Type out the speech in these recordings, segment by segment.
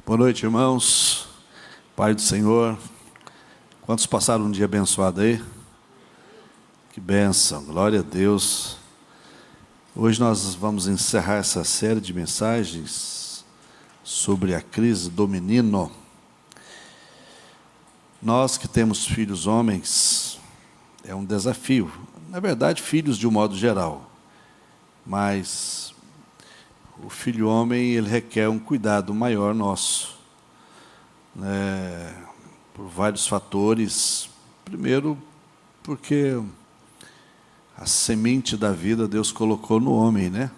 Boa noite, irmãos. Pai do Senhor. Quantos passaram um dia abençoado aí? Que bênção, glória a Deus. Hoje nós vamos encerrar essa série de mensagens sobre a crise do menino. Nós que temos filhos homens, é um desafio. Na verdade, filhos de um modo geral. Mas o filho homem, ele requer um cuidado maior nosso, por vários fatores. Primeiro, porque a semente da vida Deus colocou no homem, né?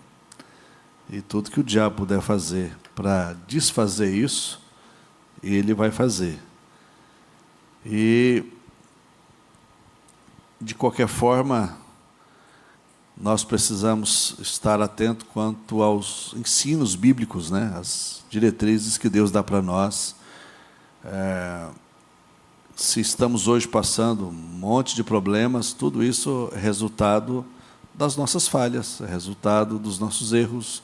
E tudo que o diabo puder fazer para desfazer isso, ele vai fazer. E, de qualquer forma, nós precisamos estar atentos quanto aos ensinos bíblicos, né? As diretrizes que Deus dá para nós. Se estamos hoje passando um monte de problemas, tudo isso é resultado das nossas falhas, é resultado dos nossos erros,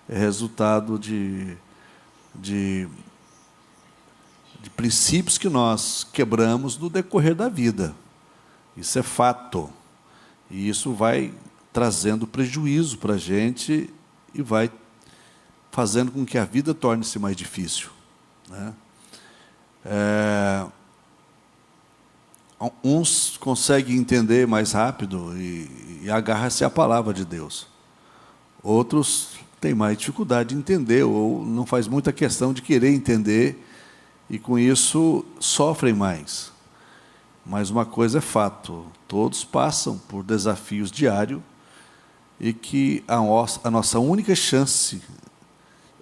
é resultado de princípios que nós quebramos no decorrer da vida. Isso é fato. E isso vai trazendo prejuízo para a gente e vai fazendo com que a vida torne-se mais difícil, né? Uns conseguem entender mais rápido e agarram-se à palavra de Deus. Outros têm mais dificuldade de entender ou não faz muita questão de querer entender e, com isso, sofrem mais. Mas uma coisa é fato, todos passam por desafios diários e que a nossa única chance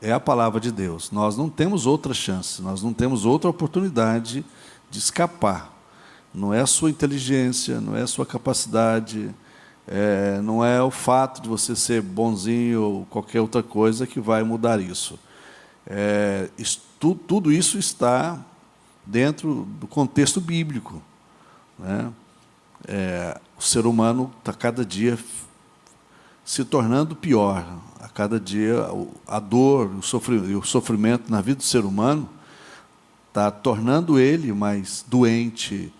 é a palavra de Deus. Nós não temos outra chance, nós não temos outra oportunidade de escapar. Não é a sua inteligência, não é a sua capacidade, não é o fato de você ser bonzinho ou qualquer outra coisa que vai mudar isso. Tudo isso está dentro do contexto bíblico, né? O ser humano está cada dia se tornando pior. A cada dia a dor, o sofrimento na vida do ser humano está tornando ele mais doente,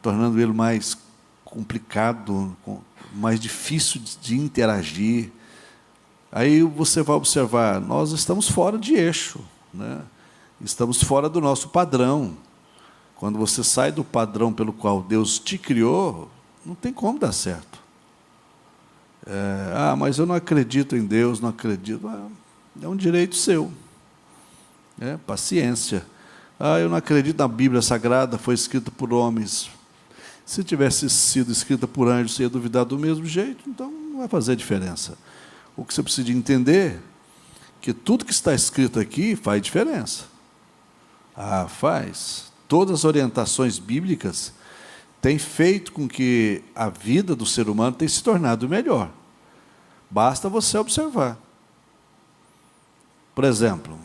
tornando ele mais complicado, mais difícil de interagir. Aí você vai observar, nós estamos fora de eixo, né? Estamos fora do nosso padrão. Quando você sai do padrão pelo qual Deus te criou, não tem como dar certo. Mas eu não acredito em Deus, não acredito. É um direito seu. Paciência. Eu não acredito na Bíblia Sagrada, foi escrita por homens. Se tivesse sido escrita por anjos, você ia duvidar do mesmo jeito, então não vai fazer diferença. O que você precisa entender é que tudo que está escrito aqui faz diferença. Faz. Todas as orientações bíblicas têm feito com que a vida do ser humano tenha se tornado melhor. Basta você observar. Por exemplo,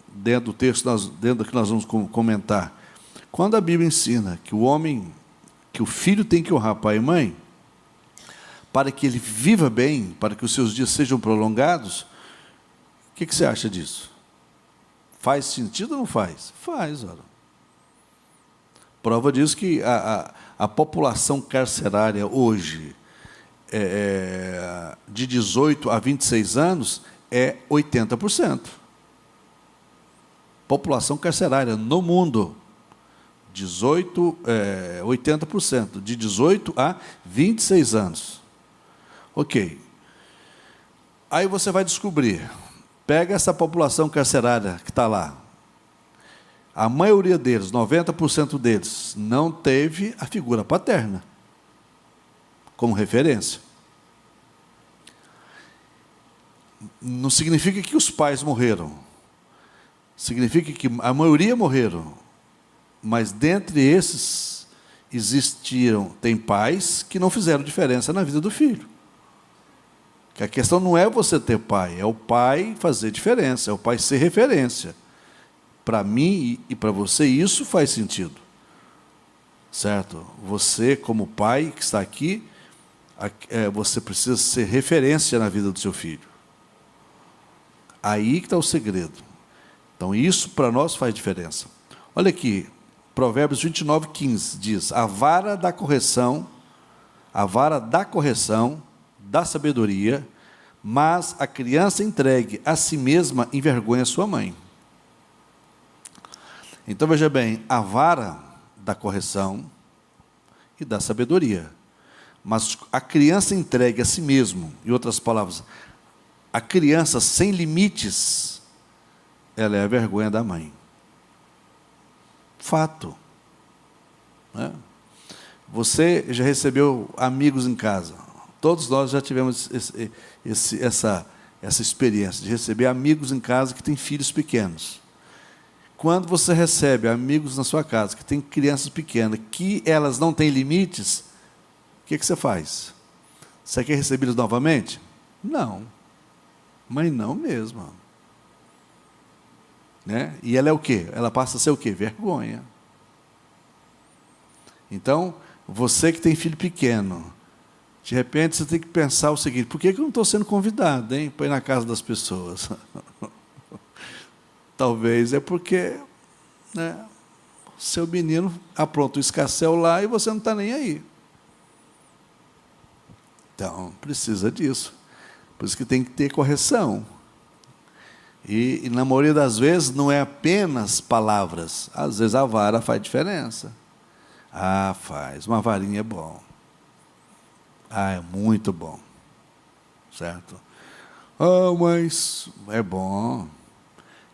dentro do texto, dentro do que nós vamos comentar, quando a Bíblia ensina que o filho tem que honrar pai e mãe, para que ele viva bem, para que os seus dias sejam prolongados, o que você acha disso? Faz sentido ou não faz? Faz, ora. Prova disso que a população carcerária hoje, de 18 a 26 anos, é 80%. População carcerária no mundo, 80%, de 18 a 26 anos. Ok. Aí você vai descobrir, pega essa população carcerária que está lá, a maioria deles, 90% deles, não teve a figura paterna como referência. Não significa que os pais morreram. Significa que a maioria morreram. Mas dentre esses, tem pais que não fizeram diferença na vida do filho. Que a questão não é você ter pai, é o pai fazer diferença, é o pai ser referência. Para mim e para você, isso faz sentido. Certo? Você, como pai que está aqui, você precisa ser referência na vida do seu filho. Aí que está o segredo. Então, isso para nós faz diferença. Olha aqui, Provérbios 29:15 diz: a vara da correção, da sabedoria, mas a criança entregue a si mesma envergonha sua mãe. Então, veja bem, a vara da correção e da sabedoria, mas a criança entregue a si mesmo, em outras palavras, a criança sem limites, ela é a vergonha da mãe. Fato. Né? Você já recebeu amigos em casa? Todos nós já tivemos essa experiência de receber amigos em casa que têm filhos pequenos. Quando você recebe amigos na sua casa que têm crianças pequenas, que elas não têm limites, o que você faz? Você quer recebê-los novamente? Não. Mãe, não mesmo. Né? E ela é o quê? Ela passa a ser o quê? Vergonha. Então, você que tem filho pequeno, de repente você tem que pensar o seguinte: por que eu não estou sendo convidado, hein, para ir na casa das pessoas? Talvez é porque, né, seu menino apronta o escarcéu lá e você não está nem aí. Então, precisa disso. Por isso que tem que ter correção. E na maioria das vezes não é apenas palavras. Às vezes a vara faz diferença. Ah, faz. Uma varinha é bom. Ah, é muito bom. Certo? Ah, mas é bom.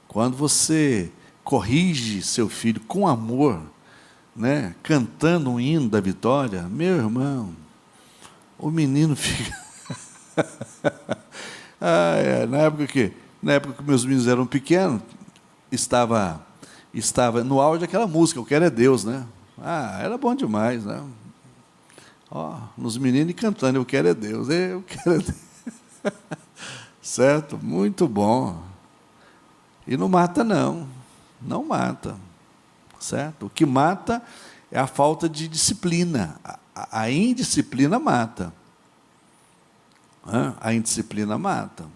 Quando você corrige seu filho com amor, né, cantando um hino da vitória, meu irmão, o menino fica... Na época que meus meninos eram pequenos, estava no auge aquela música, Eu Quero é Deus, né? Era bom demais, né? Nos meninos cantando, Eu Quero é Deus, eu quero é Deus. Certo? Muito bom. E não mata, não mata, certo? O que mata é a falta de disciplina. A indisciplina mata. A indisciplina mata.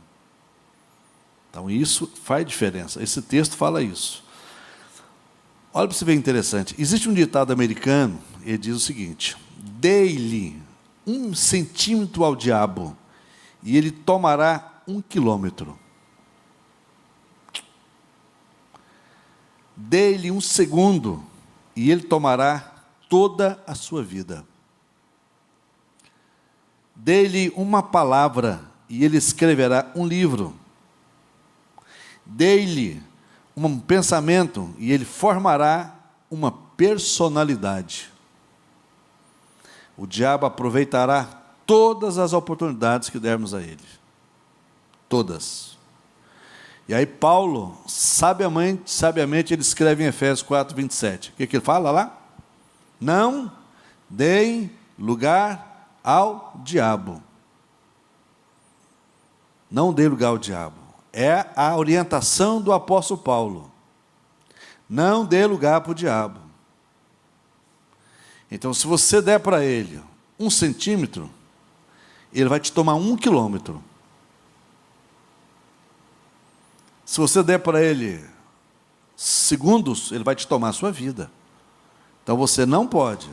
Então, isso faz diferença. Esse texto fala isso. Olha para você ver interessante. Existe um ditado americano, ele diz o seguinte: dê-lhe 1 centímetro ao diabo, e ele tomará 1 quilômetro. Dê-lhe 1 segundo, e ele tomará toda a sua vida. Dê-lhe uma palavra, e ele escreverá um livro. Dê-lhe um pensamento, e ele formará uma personalidade. O diabo aproveitará todas as oportunidades que dermos a ele. Todas. E aí Paulo, sabiamente ele escreve em Efésios 4:27. O que ele fala lá? Não deem lugar ao diabo. Não dê lugar ao diabo. É a orientação do apóstolo Paulo. Não dê lugar para o diabo. Então, se você der para ele 1 centímetro, ele vai te tomar 1 quilômetro. Se você der para ele segundos, ele vai te tomar a sua vida. Então, você não pode.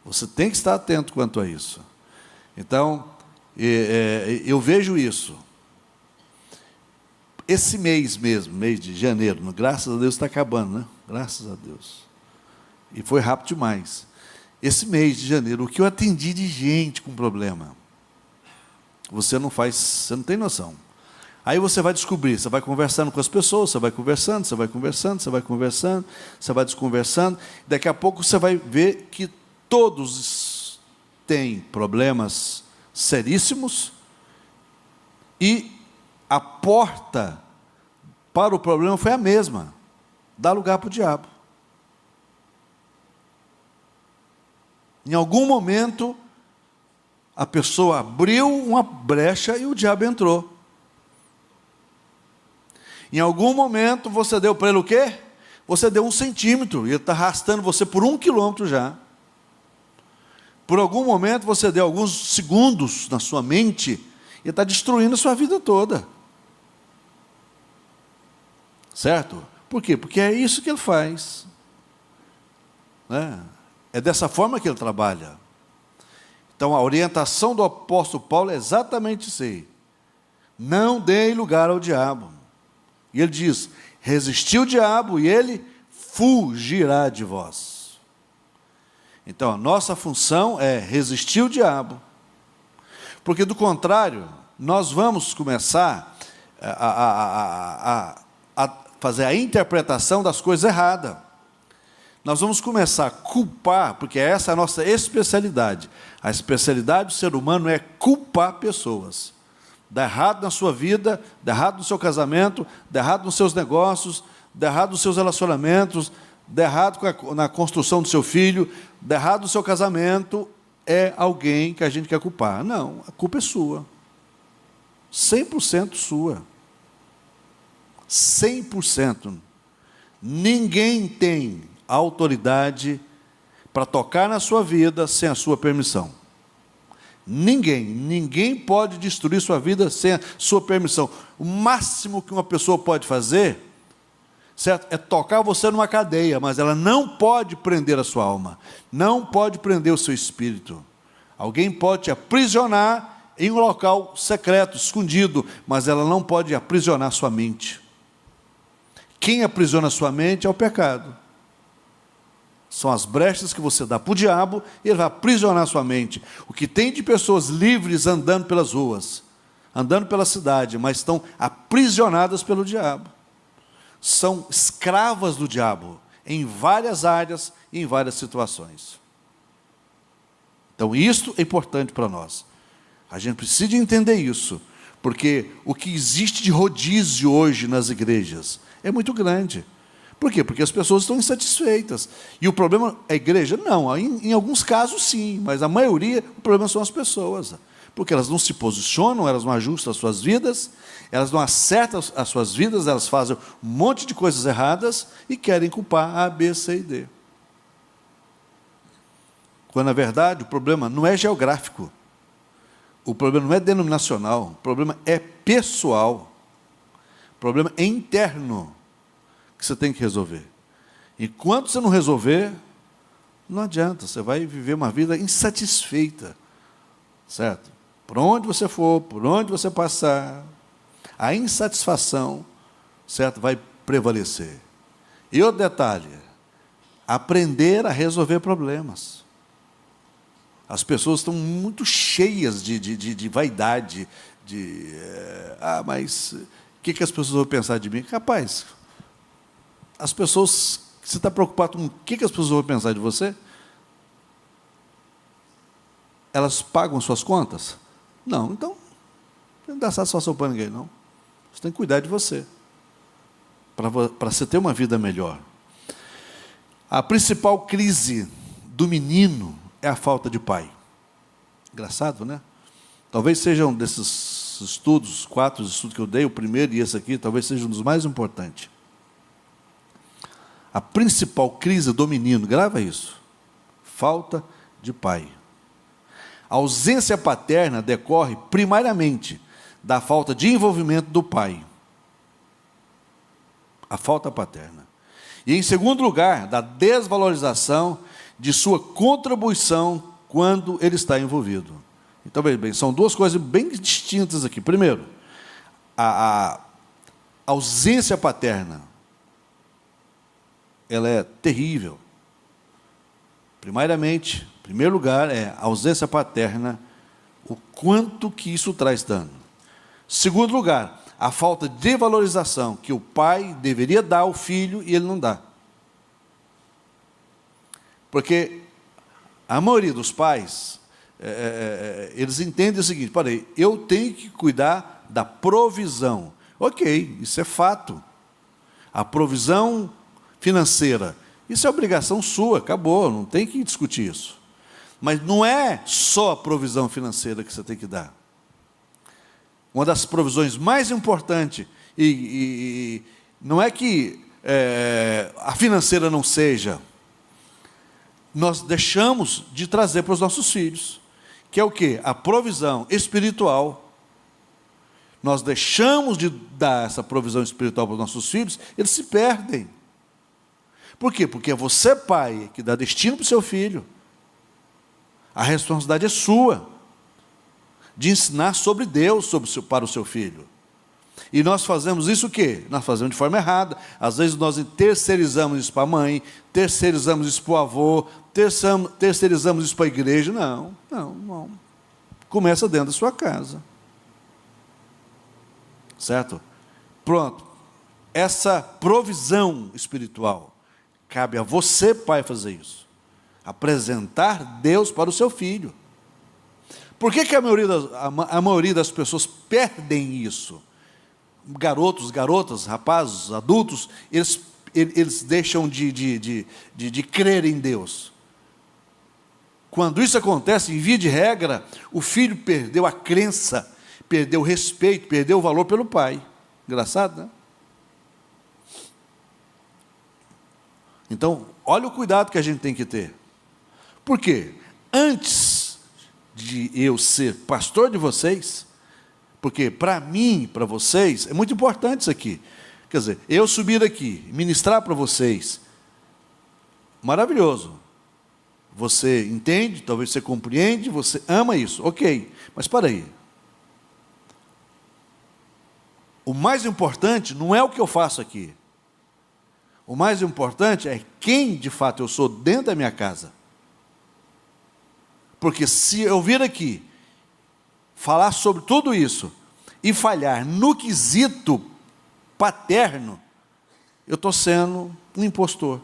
Você tem que estar atento quanto a isso. Então, eu vejo isso. Esse mês mesmo, mês de janeiro, graças a Deus está acabando, né? Graças a Deus. E foi rápido demais. Esse mês de janeiro, o que eu atendi de gente com problema, você não tem noção. Aí você vai descobrir, você vai conversando com as pessoas, você vai conversando, daqui a pouco você vai ver que todos têm problemas seríssimos e a porta para o problema foi a mesma: dar lugar para o diabo. Em algum momento, a pessoa abriu uma brecha e o diabo entrou. Em algum momento, você deu para ele o quê? Você deu 1 centímetro, e ele está arrastando você por 1 quilômetro já. Por algum momento, você deu alguns segundos na sua mente, e está destruindo a sua vida toda. Certo? Por quê? Porque é isso que ele faz. Né? É dessa forma que ele trabalha. Então, a orientação do apóstolo Paulo é exatamente isso aí. Não deem lugar ao diabo. E ele diz, resistiu o diabo e ele fugirá de vós. Então, a nossa função é resistir o diabo. Porque, do contrário, nós vamos começar a fazer a interpretação das coisas erradas. Nós vamos começar a culpar, porque essa é a nossa especialidade. A especialidade do ser humano é culpar pessoas. Dá errado na sua vida, dá errado no seu casamento, dá errado nos seus negócios, dá errado nos seus relacionamentos, dá errado na construção do seu filho, dá errado no seu casamento, é alguém que a gente quer culpar. Não, a culpa é sua. 100% sua. 100%. Ninguém tem autoridade para tocar na sua vida sem a sua permissão. Ninguém pode destruir sua vida sem a sua permissão. O máximo que uma pessoa pode fazer, certo, é tocar você numa cadeia, mas ela não pode prender a sua alma, não pode prender o seu espírito. Alguém pode te aprisionar em um local secreto, escondido, mas ela não pode aprisionar sua mente. Quem aprisiona sua mente é o pecado. São as brechas que você dá para o diabo, e ele vai aprisionar sua mente. O que tem de pessoas livres andando pelas ruas, andando pela cidade, mas estão aprisionadas pelo diabo. São escravas do diabo, em várias áreas e em várias situações. Então, isso é importante para nós. A gente precisa entender isso, porque o que existe de rodízio hoje nas igrejas é muito grande. Por quê? Porque as pessoas estão insatisfeitas. E o problema é a igreja? Não, em alguns casos sim, mas a maioria, o problema são as pessoas. Porque elas não se posicionam, elas não ajustam as suas vidas, elas não acertam as suas vidas, elas fazem um monte de coisas erradas e querem culpar A, B, C e D. Quando, na verdade, o problema não é geográfico, o problema não é denominacional, o problema é pessoal, o problema é interno, que você tem que resolver. Enquanto você não resolver, não adianta, você vai viver uma vida insatisfeita, certo? Por onde você for, por onde você passar, a insatisfação, certo, vai prevalecer. E outro detalhe, aprender a resolver problemas. As pessoas estão muito cheias de vaidade, mas o que as pessoas vão pensar de mim? Rapaz, as pessoas, você está preocupado com o que as pessoas vão pensar de você? Elas pagam suas contas? Não, então, não dá satisfação para ninguém, não. Você tem que cuidar de você, para você ter uma vida melhor. A principal crise do menino é a falta de pai. Engraçado, né? Talvez seja um desses estudos, 4 estudos que eu dei, o primeiro e esse aqui, talvez seja um dos mais importantes. A principal crise do menino, grava isso, falta de pai. A ausência paterna decorre primariamente da falta de envolvimento do pai. A falta paterna. E, em segundo lugar, da desvalorização de sua contribuição quando ele está envolvido. Então, bem, são duas coisas bem distintas aqui. Primeiro, a ausência paterna, ela é terrível. Primeiramente, em primeiro lugar, é a ausência paterna, o quanto que isso traz dano. Segundo lugar, a falta de valorização que o pai deveria dar ao filho e ele não dá. Porque a maioria dos pais, eles entendem o seguinte: peraí, eu tenho que cuidar da provisão. Ok, isso é fato. A provisão financeira, isso é obrigação sua, acabou, não tem que discutir isso. Mas não é só a provisão financeira que você tem que dar. Uma das provisões mais importantes, e não é que a financeira não seja, nós deixamos de trazer para os nossos filhos, que é o quê? A provisão espiritual. nós deixamos de dar essa provisão espiritual para os nossos filhos, eles se perdem. Por quê? Porque é você, pai, que dá destino para o seu filho. A responsabilidade é sua, de ensinar sobre Deus para o seu filho. E nós fazemos isso o quê? Nós fazemos de forma errada. Às vezes nós terceirizamos isso para a mãe, terceirizamos isso para o avô, terceirizamos isso para a igreja. Não. Começa dentro da sua casa. Certo? Pronto. Essa provisão espiritual, cabe a você, pai, fazer isso. Apresentar Deus para o seu filho. Por que a maioria das pessoas perdem isso? Garotos, garotas, rapazes, adultos, eles deixam de crer em Deus. Quando isso acontece, em via de regra, o filho perdeu a crença, perdeu o respeito, perdeu o valor pelo pai. Engraçado, né? Então, olha o cuidado que a gente tem que ter. Por quê? Antes de eu ser pastor de vocês, porque para mim, para vocês, é muito importante isso aqui. Quer dizer, eu subir aqui, ministrar para vocês, maravilhoso. Você entende, talvez você compreende, você ama isso, ok. Mas para aí. O mais importante não é o que eu faço aqui. O mais importante é quem de fato eu sou dentro da minha casa. Porque se eu vir aqui falar sobre tudo isso e falhar no quesito paterno, eu estou sendo um impostor.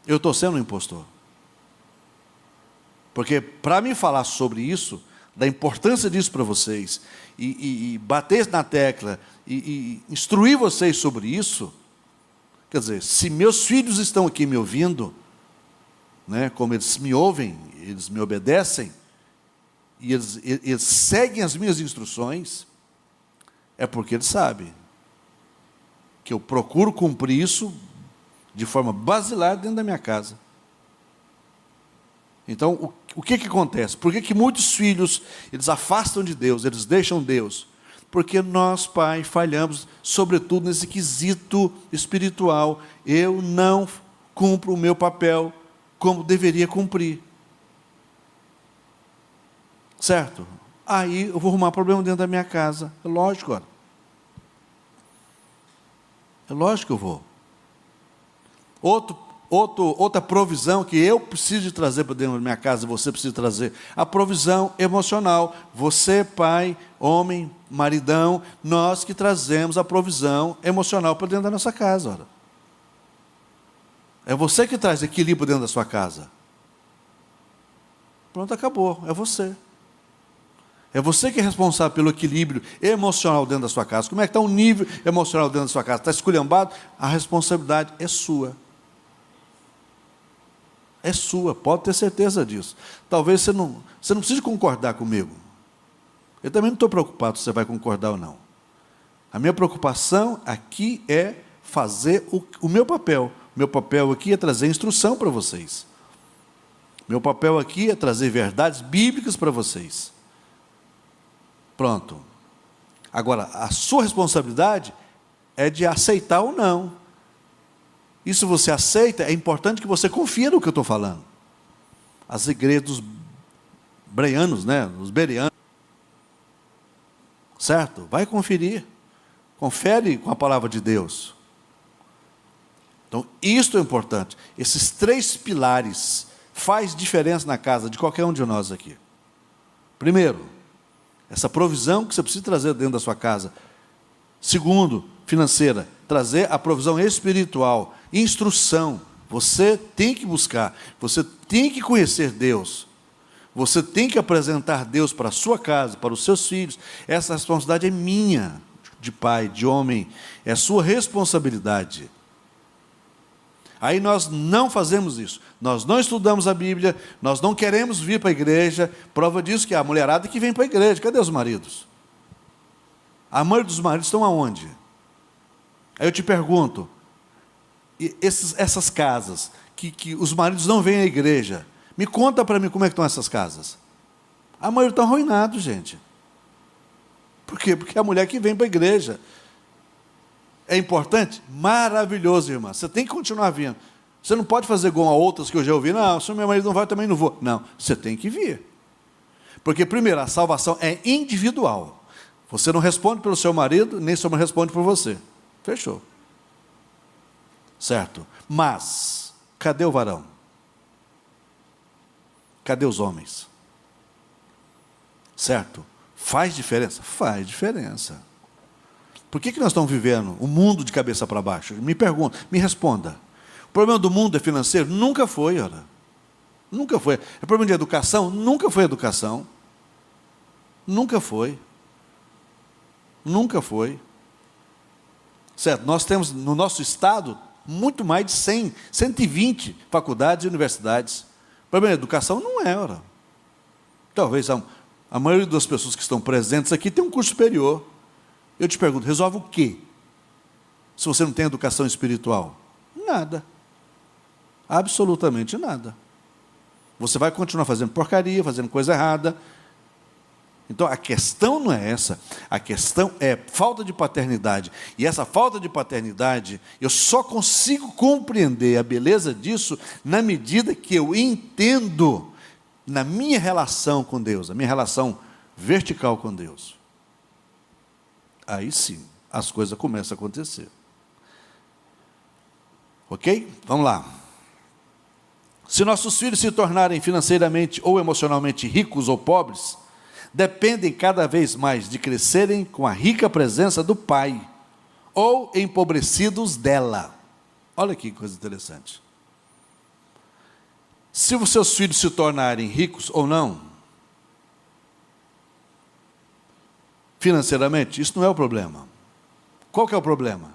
Eu estou sendo um impostor. Porque para me falar sobre isso, da importância disso para vocês, e bater na tecla, e instruir vocês sobre isso, quer dizer, se meus filhos estão aqui me ouvindo, né, como eles me ouvem, eles me obedecem, e eles seguem as minhas instruções, é porque eles sabem que eu procuro cumprir isso de forma basilar dentro da minha casa. Então, o que acontece? Por que muitos filhos, eles afastam de Deus, eles deixam Deus? Porque nós, pai, falhamos, sobretudo nesse quesito espiritual. Eu não cumpro o meu papel como deveria cumprir. Certo? Aí eu vou arrumar problema dentro da minha casa. É lógico, olha. É lógico que eu vou. Outra provisão que eu preciso de trazer para dentro da minha casa, você precisa trazer, a provisão emocional. Você, pai, homem, maridão, nós que trazemos a provisão emocional para dentro da nossa casa. Ora. É você que traz equilíbrio dentro da sua casa. Pronto, acabou, é você. É você que é responsável pelo equilíbrio emocional dentro da sua casa. Como é que está o nível emocional dentro da sua casa? Está esculhambado? A responsabilidade é sua. É sua, pode ter certeza disso. Talvez você não precise concordar comigo. Eu também não estou preocupado se você vai concordar ou não. A minha preocupação aqui é fazer o meu papel. Meu papel aqui é trazer instrução para vocês. Meu papel aqui é trazer verdades bíblicas para vocês. Pronto. Agora, a sua responsabilidade é de aceitar ou não. E se você aceita, é importante que você confie no que eu estou falando. As igrejas dos breanos, né? Os bereanos. Certo? Vai conferir. Confere com a palavra de Deus. Então, isto é importante. Esses 3 pilares faz diferença na casa de qualquer um de nós aqui. Primeiro, essa provisão que você precisa trazer dentro da sua casa. Segundo, financeira, trazer a provisão espiritual, instrução. Você tem que buscar, você tem que conhecer Deus. Você tem que apresentar Deus para a sua casa, para os seus filhos. Essa responsabilidade é minha, de pai, de homem. É sua responsabilidade. Aí nós não fazemos isso. Nós não estudamos a Bíblia, nós não queremos vir para a igreja. Prova disso que é a mulherada que vem para a igreja. Cadê os maridos? A maioria dos maridos estão aonde? Aí eu te pergunto, essas casas que os maridos não vêm à igreja, me conta para mim como é que estão essas casas. A maioria está arruinado, gente. Por quê? Porque é a mulher que vem para a igreja. É importante? Maravilhoso, irmã. Você tem que continuar vindo. Você não pode fazer igual a outras que eu já ouvi. Não, se o meu marido não vai, eu também não vou. Não, você tem que vir. Porque, primeiro, a salvação é individual. Você não responde pelo seu marido, nem seu marido responde por você. Fechou. Certo? Mas, cadê o varão? Cadê os homens? Certo? Faz diferença? Faz diferença. Por que nós estamos vivendo um mundo de cabeça para baixo? Me pergunta, me responda. O problema do mundo é financeiro? Nunca foi, ora. Nunca foi. É problema de educação? Nunca foi educação. Nunca foi. Nunca foi. Certo? Nós temos no nosso estado muito mais de 100, 120 faculdades e universidades. O problema de educação não é, ora. Talvez a maioria das pessoas que estão presentes aqui tem um curso superior. Eu te pergunto, resolve o quê? Se você não tem educação espiritual? Nada. Absolutamente nada. Você vai continuar fazendo porcaria, fazendo coisa errada. Então, a questão não é essa. A questão é falta de paternidade. E essa falta de paternidade, eu só consigo compreender a beleza disso na medida que eu entendo na minha relação com Deus, a minha relação vertical com Deus. Aí sim, as coisas começam a acontecer. Ok? Vamos lá. Se nossos filhos se tornarem financeiramente ou emocionalmente ricos ou pobres, dependem cada vez mais de crescerem com a rica presença do pai, ou empobrecidos dela. Olha que coisa interessante. Se os seus filhos se tornarem ricos ou não, financeiramente, isso não é o problema. Qual que é o problema?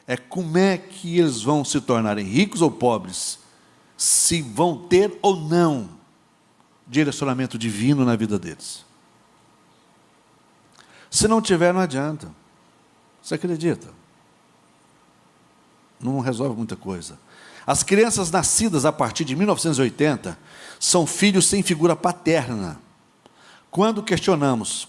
É como é que eles vão se tornarem ricos ou pobres, se vão ter ou não direcionamento divino na vida deles. Se não tiver, não adianta. Você acredita? Não resolve muita coisa. As crianças nascidas a partir de 1980 são filhos sem figura paterna. Quando questionadas,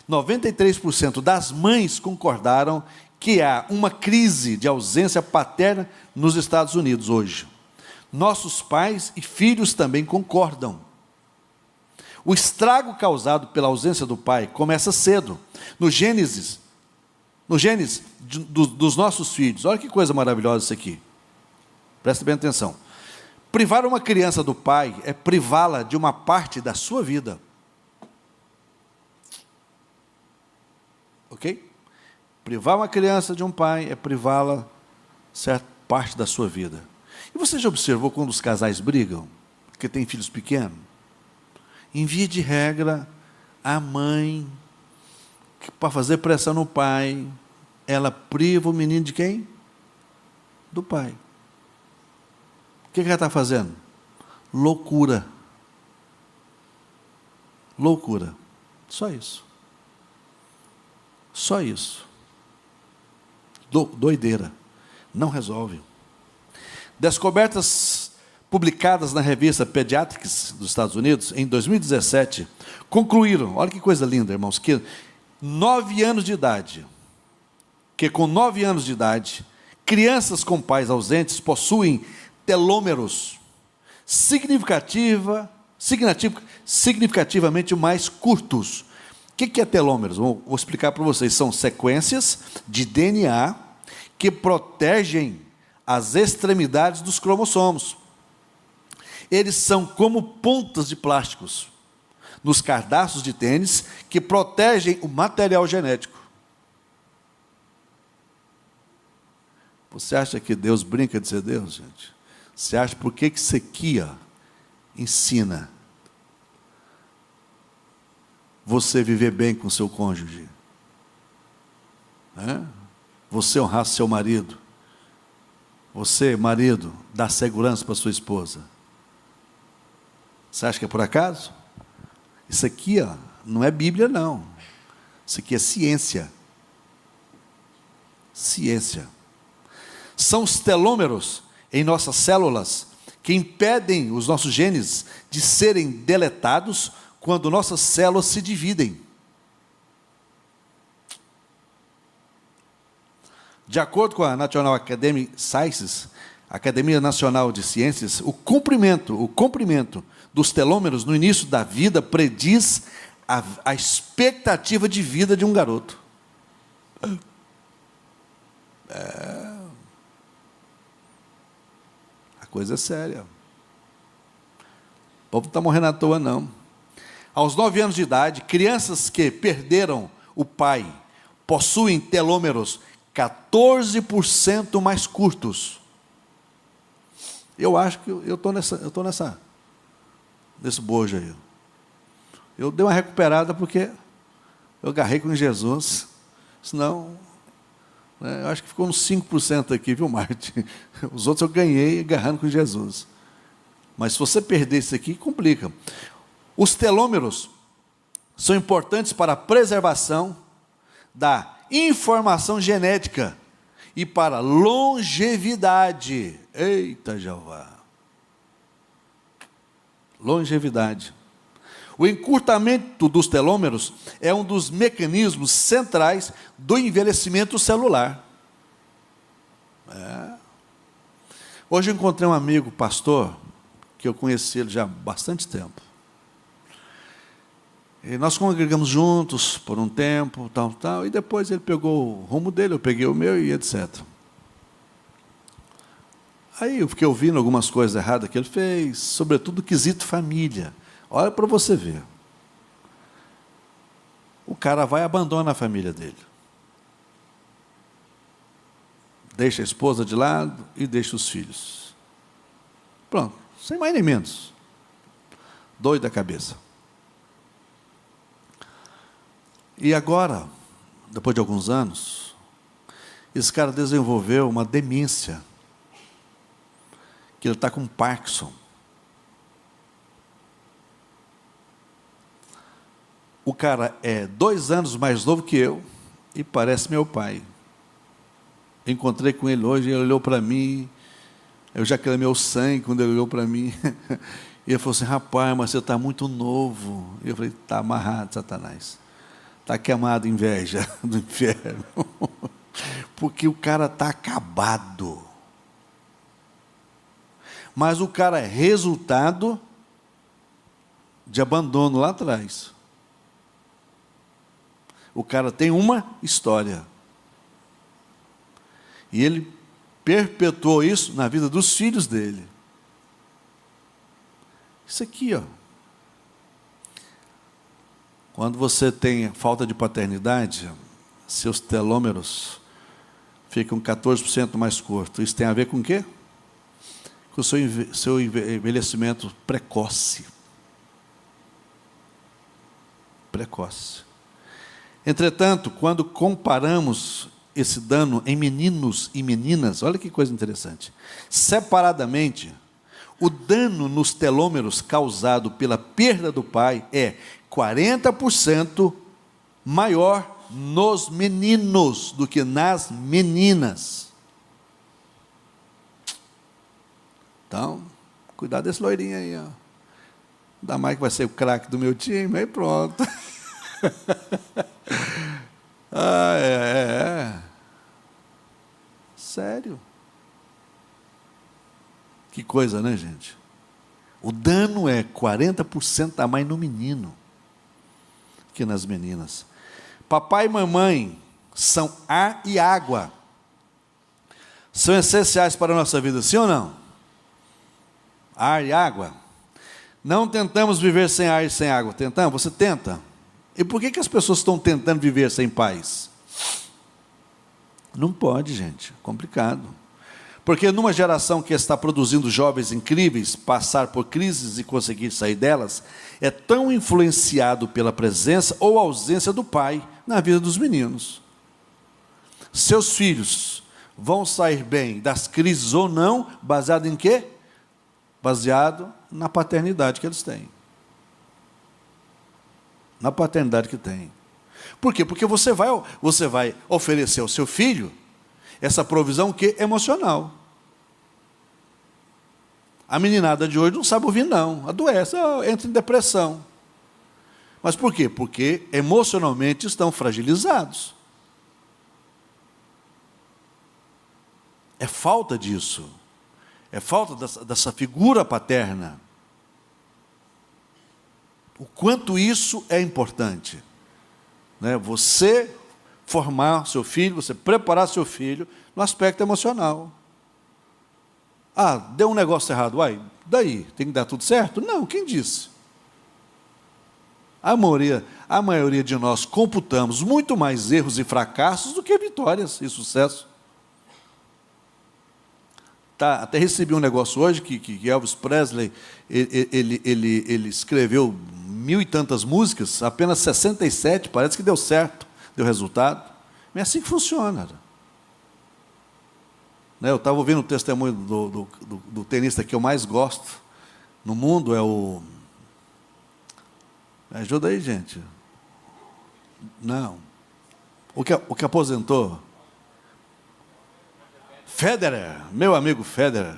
93% das mães concordaram que há uma crise de ausência paterna nos Estados Unidos hoje. Nossos pais e filhos também concordam. O estrago causado pela ausência do pai começa cedo, no Gênesis dos nossos filhos. Olha que coisa maravilhosa isso aqui. Presta bem atenção. Privar uma criança do pai é privá-la de uma parte da sua vida. Ok? Privar uma criança de um pai é privá-la de certa parte da sua vida. E você já observou quando os casais brigam, que têm filhos pequenos? Em via de regra, a mãe, para fazer pressão no pai, ela priva o menino de quem? Do pai. O que ela está fazendo? Loucura. Loucura. Só isso. Só isso. Doideira. Não resolve. Descobertas publicadas na revista Pediatrics dos Estados Unidos, em 2017, concluíram, olha que coisa linda, irmãos, que com 9 anos de idade, crianças com pais ausentes possuem telômeros significativamente mais curtos. O que é telômeros? Vou explicar para vocês. São sequências de DNA que protegem as extremidades dos cromossomos. Eles são como pontas de plásticos nos cardaços de tênis que protegem o material genético. Você acha que Deus brinca de ser Deus, gente? Você acha por que isso aqui ensina você viver bem com seu cônjuge? Você honrar seu marido? Você, marido, dá segurança para sua esposa? Você acha que é por acaso? Isso aqui não é Bíblia, não. Isso aqui é ciência. Ciência. São os telômeros em nossas células que impedem os nossos genes de serem deletados quando nossas células se dividem. De acordo com a National Academy Sciences, Academia Nacional de Ciências, o comprimento dos telômeros no início da vida prediz a expectativa de vida de um garoto. A coisa é séria. O povo não está morrendo à toa, não. Aos 9 anos de idade, crianças que perderam o pai possuem telômeros 14% mais curtos. Eu acho que eu estou nesse bojo aí. Eu dei uma recuperada porque eu agarrei com Jesus, senão, eu acho que ficou uns 5% aqui, viu, Marte? Os outros eu ganhei agarrando com Jesus. Mas se você perder isso aqui, complica. Os telômeros são importantes para a preservação da informação genética e para longevidade. Eita, Jeová! Longevidade. O encurtamento dos telômeros é um dos mecanismos centrais do envelhecimento celular. Hoje eu encontrei um amigo, pastor, que eu conheci ele já há bastante tempo. E nós congregamos juntos por um tempo, tal, e depois ele pegou o rumo dele, eu peguei o meu e etc. Aí eu fiquei ouvindo algumas coisas erradas que ele fez, sobretudo o quesito família. Olha para você ver. O cara vai e abandona a família dele. Deixa a esposa de lado e deixa os filhos. Pronto, sem mais nem menos. Doido da cabeça. E agora, depois de alguns anos, esse cara desenvolveu uma demência, que ele está com Parkinson. O cara é 2 anos mais novo que eu e parece meu pai. Encontrei com ele hoje, ele olhou para mim, eu já clamei o sangue quando ele olhou para mim. E ele falou assim: rapaz, mas você está muito novo. E eu falei: está amarrado, Satanás. Está queimado, inveja do inferno. Porque o cara está acabado. Mas o cara é resultado de abandono lá atrás. O cara tem uma história. E ele perpetuou isso na vida dos filhos dele. Isso aqui, ó. Quando você tem falta de paternidade, seus telômeros ficam 14% mais curtos. Isso tem a ver com o quê? Com o seu envelhecimento precoce. Precoce. Entretanto, quando comparamos esse dano em meninos e meninas, olha que coisa interessante. Separadamente, o dano nos telômeros causado pela perda do pai é 40% maior nos meninos do que nas meninas. Então, cuidado desse loirinho aí, ó. Ainda mais que vai ser o craque do meu time, aí pronto. Sério. Que coisa, né, gente? O dano é 40% a mais no menino que nas meninas. Papai e mamãe são ar e água. São essenciais para a nossa vida, sim ou não? Ar e água. Não tentamos viver sem ar e sem água. Tentamos? Você tenta? E por que as pessoas estão tentando viver sem paz? Não pode, gente. Complicado. Porque numa geração que está produzindo jovens incríveis, passar por crises e conseguir sair delas, é tão influenciado pela presença ou ausência do pai na vida dos meninos. Seus filhos vão sair bem das crises ou não, baseado em quê? Baseado na paternidade que eles têm. Na paternidade que tem. Por quê? Porque você vai oferecer ao seu filho essa provisão que é emocional. A meninada de hoje não sabe ouvir, não. Adoece, entra em depressão. Mas por quê? Porque emocionalmente estão fragilizados. É falta disso. É falta dessa figura paterna. O quanto isso é importante. Né? Você formar seu filho, você preparar seu filho no aspecto emocional. Ah, deu um negócio errado. Uai, daí? Tem que dar tudo certo? Não, quem disse? A maioria de nós computamos muito mais erros e fracassos do que vitórias e sucesso. Até recebi um negócio hoje que Elvis Presley ele escreveu 1000 e tantas músicas, apenas 67, parece que deu certo, deu resultado. Não é assim que funciona. Eu estava ouvindo o testemunho do tenista que eu mais gosto no mundo, é o... Me ajuda aí, gente. Não. O que aposentou? Federer, meu amigo Federer.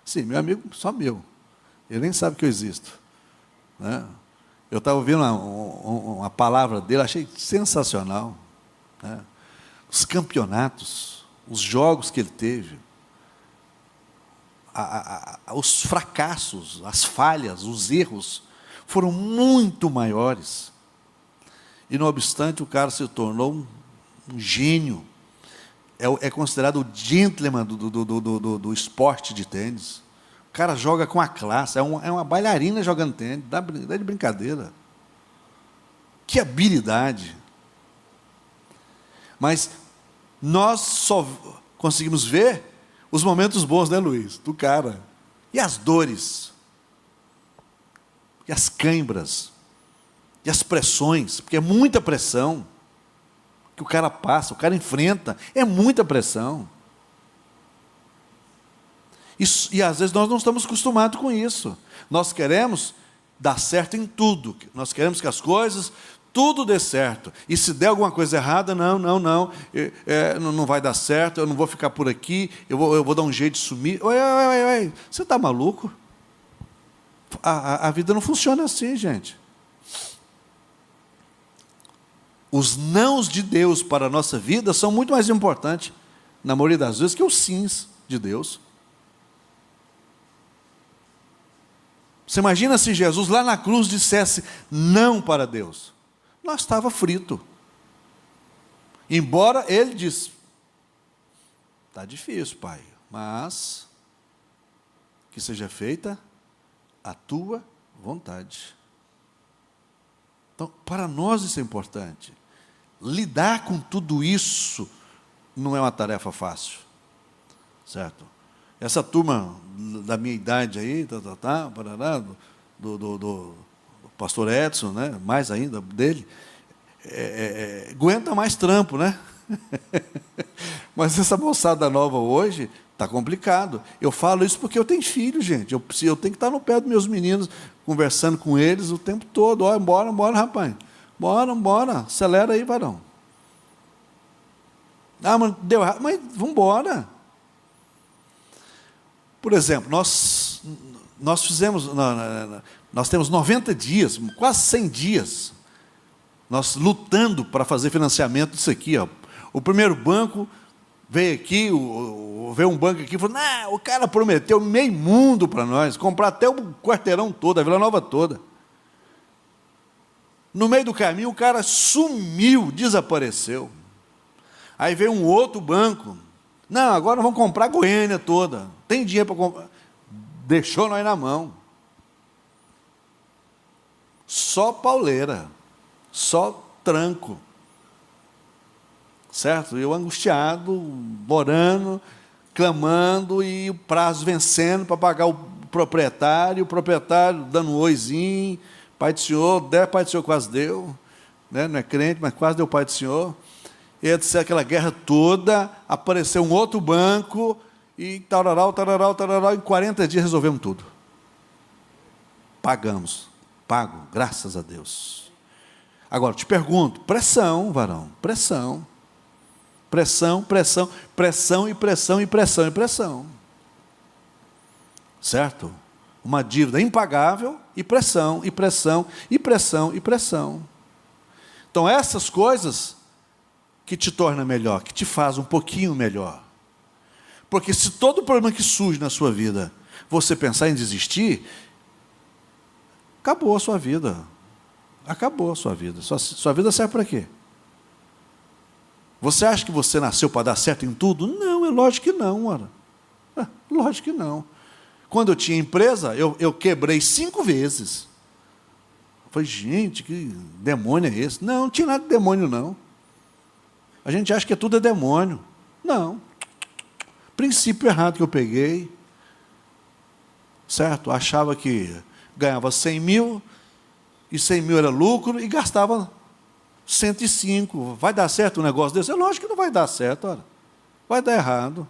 Sim, meu amigo, só meu. Ele nem sabe que eu existo. Né? Eu estava ouvindo uma palavra dele, achei sensacional. Né? Os campeonatos, os jogos que ele teve, os fracassos, as falhas, os erros, foram muito maiores. E, não obstante, o cara se tornou um gênio. É considerado o gentleman do esporte de tênis. O cara joga com a classe, é uma bailarina jogando tênis, dá de brincadeira. Que habilidade! Mas nós só conseguimos ver os momentos bons, né, Luiz? Do cara. E as dores? E as cãibras? E as pressões? Porque é muita pressão que o cara passa, o cara enfrenta, é muita pressão. E às vezes nós não estamos acostumados com isso. Nós queremos dar certo em tudo. Nós queremos que as coisas, tudo dê certo. E se der alguma coisa errada, não vai dar certo, eu não vou ficar por aqui, eu vou dar um jeito de sumir. Oi, você está maluco? A vida não funciona assim, gente. Os nãos de Deus para a nossa vida são muito mais importantes, na maioria das vezes, que os sims de Deus. Você imagina se Jesus lá na cruz dissesse não para Deus? Nós estava frito. Embora ele disse, está difícil, Pai, mas que seja feita a tua vontade. Então, para nós isso é importante. Lidar com tudo isso não é uma tarefa fácil, certo? Essa turma da minha idade aí, do pastor Edson, né? Mais ainda dele, aguenta mais trampo, né? Mas essa moçada nova hoje está complicado. Eu falo isso porque eu tenho filho, gente. Eu tenho que estar no pé dos meus meninos, conversando com eles o tempo todo. Olha, bora, rapaz. Bora, acelera aí, varão. Ah, mas deu errado, mas vamos embora. Por exemplo, nós temos 90 dias, quase 100 dias, nós lutando para fazer financiamento disso aqui. Ó. O primeiro banco veio aqui, veio um banco aqui e falou, o cara prometeu meio mundo para nós, comprar até o quarteirão todo, a Vila Nova toda. No meio do caminho, o cara sumiu, desapareceu. Aí veio um outro banco. Não, agora vamos comprar a Goiânia toda. Tem dinheiro para comprar. Deixou nós na mão. Só pauleira. Só tranco. Certo? Eu angustiado, orando, clamando, e o prazo vencendo para pagar o proprietário dando um oizinho. Pai do Senhor, Pai do Senhor quase deu, né? Não é crente, mas quase deu Pai do Senhor. E etc, aquela guerra toda, apareceu um outro banco, e tararau, em 40 dias resolvemos tudo. Pago, graças a Deus. Agora, te pergunto, pressão, varão, pressão. Certo? Uma dívida impagável, e pressão. Então, essas coisas que te tornam melhor, que te fazem um pouquinho melhor. Porque se todo problema que surge na sua vida, você pensar em desistir, acabou a sua vida. Acabou a sua vida. Sua vida serve para quê? Você acha que você nasceu para dar certo em tudo? Não, é lógico que não, ora. Lógico que não. Quando eu tinha empresa, eu quebrei 5 vezes. Eu falei, gente, que demônio é esse? Não tinha nada de demônio, não. A gente acha que tudo é demônio. Não. Princípio errado que eu peguei. Certo? Achava que ganhava 100 mil, e 100 mil era lucro, e gastava 105. Vai dar certo um negócio desse? É lógico que não vai dar certo, ora. Vai dar errado.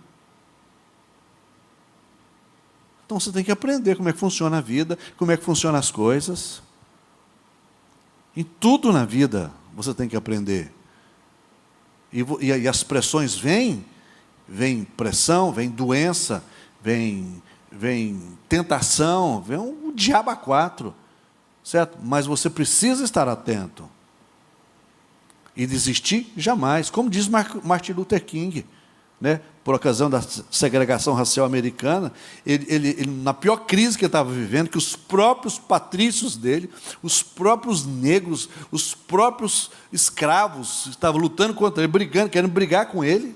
Então você tem que aprender como é que funciona a vida, como é que funcionam as coisas. Em tudo na vida você tem que aprender. E as pressões vêm pressão, vem doença, vem tentação, vem o diabo a 4, certo? Mas você precisa estar atento. E desistir jamais, como diz Martin Luther King, né? Por ocasião da segregação racial americana, ele, na pior crise que ele estava vivendo, que os próprios patrícios dele, os próprios negros, os próprios escravos estavam lutando contra ele, brigando, querendo brigar com ele.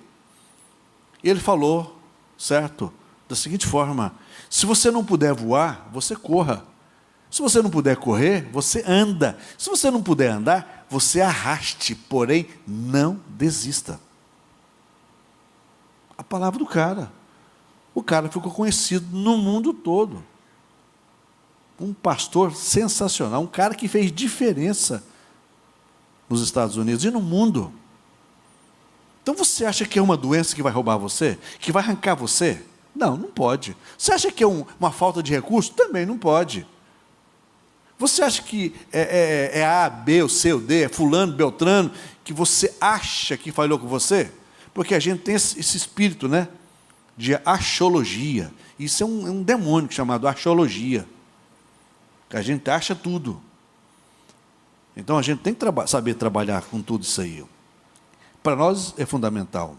Ele falou, certo, da seguinte forma: se você não puder voar, você corra. Se você não puder correr, você anda. Se você não puder andar, você arraste, porém não desista. A palavra do cara. O cara ficou conhecido no mundo todo. Um pastor sensacional, um cara que fez diferença nos Estados Unidos e no mundo. Então você acha que é uma doença que vai roubar você? Que vai arrancar você? Não, não pode. Você acha que é uma falta de recurso? Também não pode. Você acha que é A, B, ou C, ou D, é fulano, beltrano, que você acha que falhou com você? Porque a gente tem esse espírito, né, de axiologia. Isso é um demônio chamado axiologia. A gente acha tudo. Então a gente tem que saber trabalhar com tudo isso aí. Para nós é fundamental.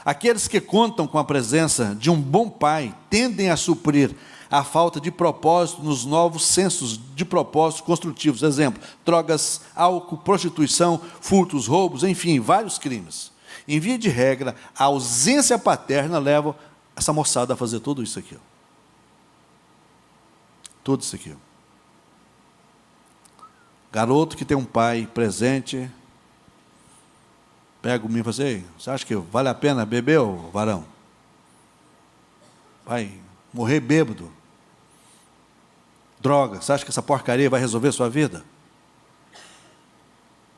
Aqueles que contam com a presença de um bom pai tendem a suprir a falta de propósito nos novos sensos de propósito construtivos. Exemplo, drogas, álcool, prostituição, furtos, roubos, enfim, vários crimes. Em via de regra, a ausência paterna leva essa moçada a fazer tudo isso aqui. Tudo isso aqui. Garoto que tem um pai presente, pega o menino e fala assim: você acha que vale a pena beber, ô varão? Vai morrer bêbado. Droga, você acha que essa porcaria vai resolver a sua vida?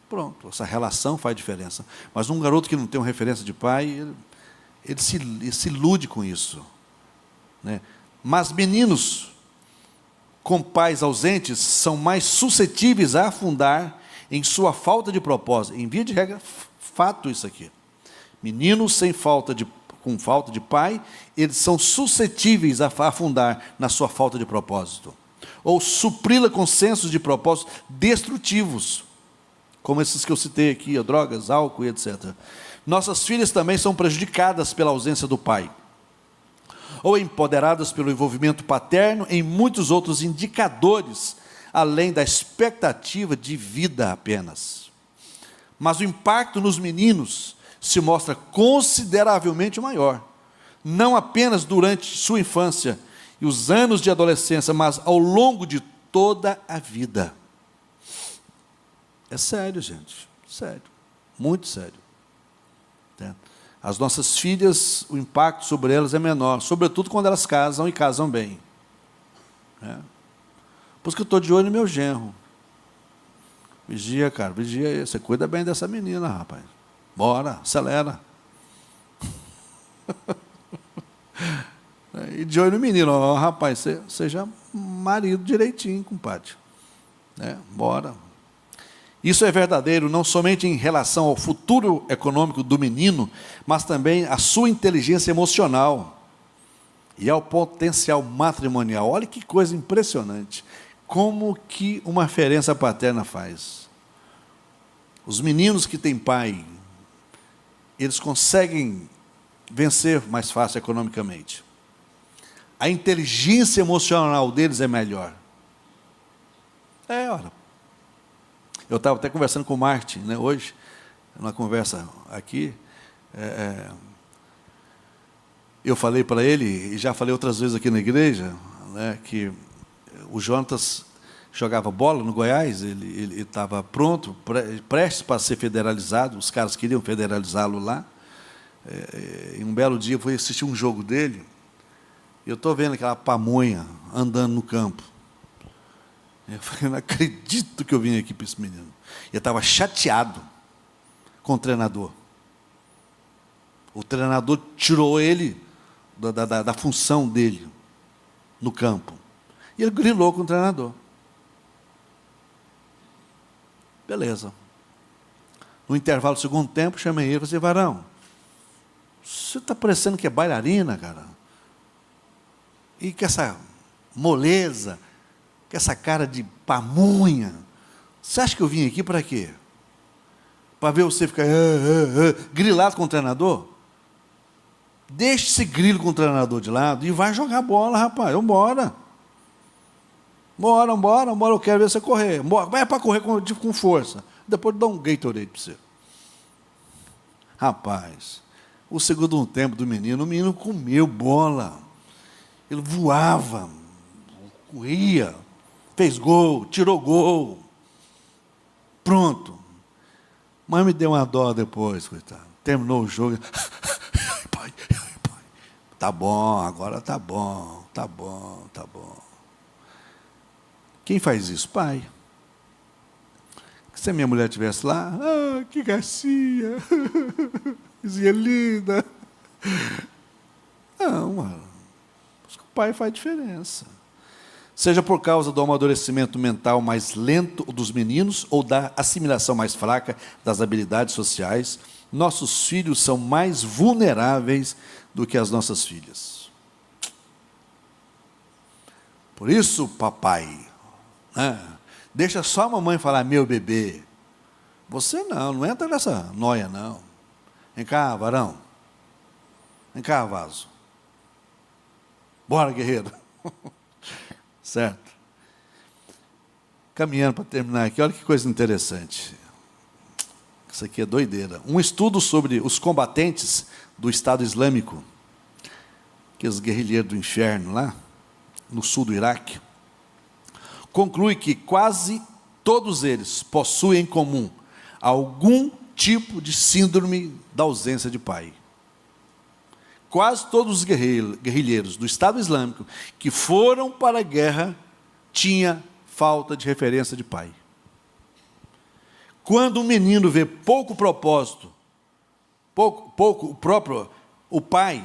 Pronto, essa relação faz diferença. Mas um garoto que não tem uma referência de pai, ele se ilude com isso, né? Mas meninos com pais ausentes são mais suscetíveis a afundar em sua falta de propósito. Em via de regra, fato isso aqui. Meninos com falta de pai, eles são suscetíveis a afundar na sua falta de propósito. Ou supri-la com sensos de propósito destrutivos, como esses que eu citei aqui, drogas, álcool e etc. Nossas filhas também são prejudicadas pela ausência do pai, ou empoderadas pelo envolvimento paterno em muitos outros indicadores, além da expectativa de vida apenas. Mas o impacto nos meninos se mostra consideravelmente maior, não apenas durante sua infância e os anos de adolescência, mas ao longo de toda a vida. É sério, gente, sério, muito sério. As nossas filhas, o impacto sobre elas é menor, sobretudo quando elas casam e casam bem. Por isso que eu estou de olho no meu genro. Vigia, cara, vigia, você cuida bem dessa menina, rapaz. Bora, acelera. E de olho no menino, ó, rapaz, seja marido direitinho, compadre. Bora. Isso é verdadeiro não somente em relação ao futuro econômico do menino, mas também à sua inteligência emocional e ao potencial matrimonial. Olha que coisa impressionante. Como que uma referência paterna faz. Os meninos que têm pai, eles conseguem vencer mais fácil economicamente. A inteligência emocional deles é melhor. Ora. Eu estava até conversando com o Martin, né, hoje, numa conversa aqui. Eu falei para ele, e já falei outras vezes aqui na igreja, né, que o Jonatas jogava bola no Goiás, ele estava pronto, prestes para ser federalizado, os caras queriam federalizá-lo lá. Em um belo dia eu fui assistir um jogo dele, e eu estou vendo aquela pamonha andando no campo. Eu falei, não acredito que eu vim aqui para esse menino. Eu estava chateado com o treinador. O treinador tirou ele da função dele no campo. E ele grilou com o treinador. Beleza. No intervalo do segundo tempo, chamei ele e falei, Varão, você está parecendo que é bailarina, cara? E com essa moleza, com essa cara de pamonha, você acha que eu vim aqui para quê? Para ver você ficar grilado com o treinador? Deixe esse grilo com o treinador de lado e vai jogar bola, rapaz. Vambora. Bora, eu quero ver você correr. Vai para correr com força. Depois dá um Gatorade para você. Rapaz, o segundo tempo do menino, o menino comeu bola. Ele voava, corria, fez gol, tirou gol. Pronto. Mas me deu uma dó depois, coitado. Terminou o jogo. Pai. Tá bom, agora tá bom. Quem faz isso? Pai. Se a minha mulher estivesse lá, que gracinha, coisinha linda. Não, mano. O pai faz diferença. Seja por causa do amadurecimento mental mais lento dos meninos ou da assimilação mais fraca das habilidades sociais, nossos filhos são mais vulneráveis do que as nossas filhas. Por isso, papai, deixa só a mamãe falar, meu bebê. Você não entra nessa noia, não. Vem cá, varão. Vem cá, vaso. Bora, guerreiro. Certo? Caminhando para terminar aqui, olha que coisa interessante. Isso aqui é doideira. Um estudo sobre os combatentes do Estado Islâmico, que os guerrilheiros do inferno lá, no sul do Iraque, conclui que quase todos eles possuem em comum algum tipo de síndrome da ausência de pai. Quase todos os guerrilheiros do Estado Islâmico que foram para a guerra tinham falta de referência de pai. Quando um menino vê pouco propósito, o pai,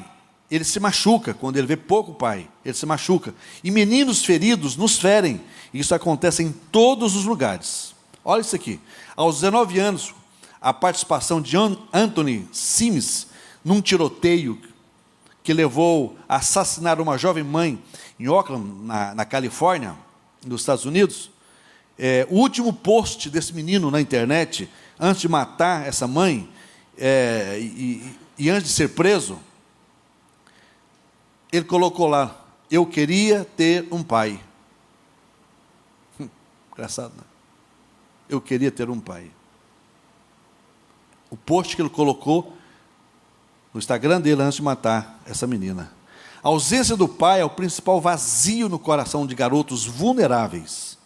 ele se machuca. Quando ele vê pouco pai, ele se machuca. E meninos feridos nos ferem. Isso acontece em todos os lugares. Olha isso aqui. Aos 19 anos, a participação de Anthony Sims num tiroteio que levou a assassinar uma jovem mãe em Oakland, na Califórnia, nos Estados Unidos. O último post desse menino na internet, antes de matar essa mãe, e antes de ser preso, ele colocou lá, eu queria ter um pai. Engraçado, né? Eu queria ter um pai. O post que ele colocou no Instagram dele antes de matar essa menina. A ausência do pai é o principal vazio no coração de garotos vulneráveis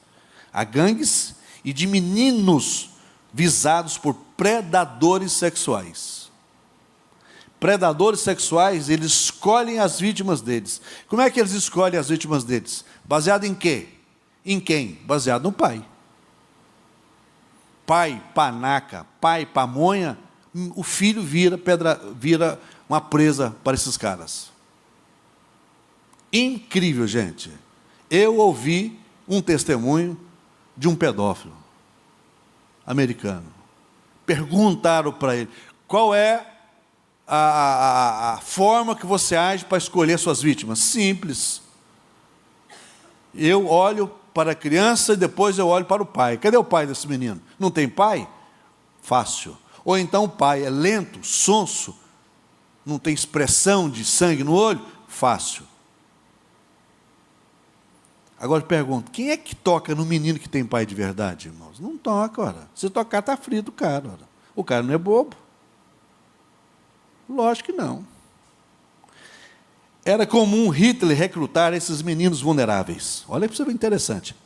a gangues e de meninos visados por predadores sexuais. Predadores sexuais, eles escolhem as vítimas deles. Como é que eles escolhem as vítimas deles? Baseado em quê? Em quem? Baseado no pai. Pai, panaca, pai, pamonha, o filho vira uma presa para esses caras. Incrível, gente. Eu ouvi um testemunho de um pedófilo americano. Perguntaram para ele, qual é a forma que você age para escolher suas vítimas? Simples. Eu olho para a criança e depois eu olho para o pai. Cadê o pai desse menino? Não tem pai? Fácil. Ou então o pai é lento, sonso, não tem expressão de sangue no olho? Fácil. Agora eu pergunto, quem é que toca no menino que tem pai de verdade, irmãos? Não toca, ora. Se tocar, está frito o cara, ora. O cara não é bobo. Lógico que não. Era comum Hitler recrutar esses meninos vulneráveis. Olha para você ver interessante.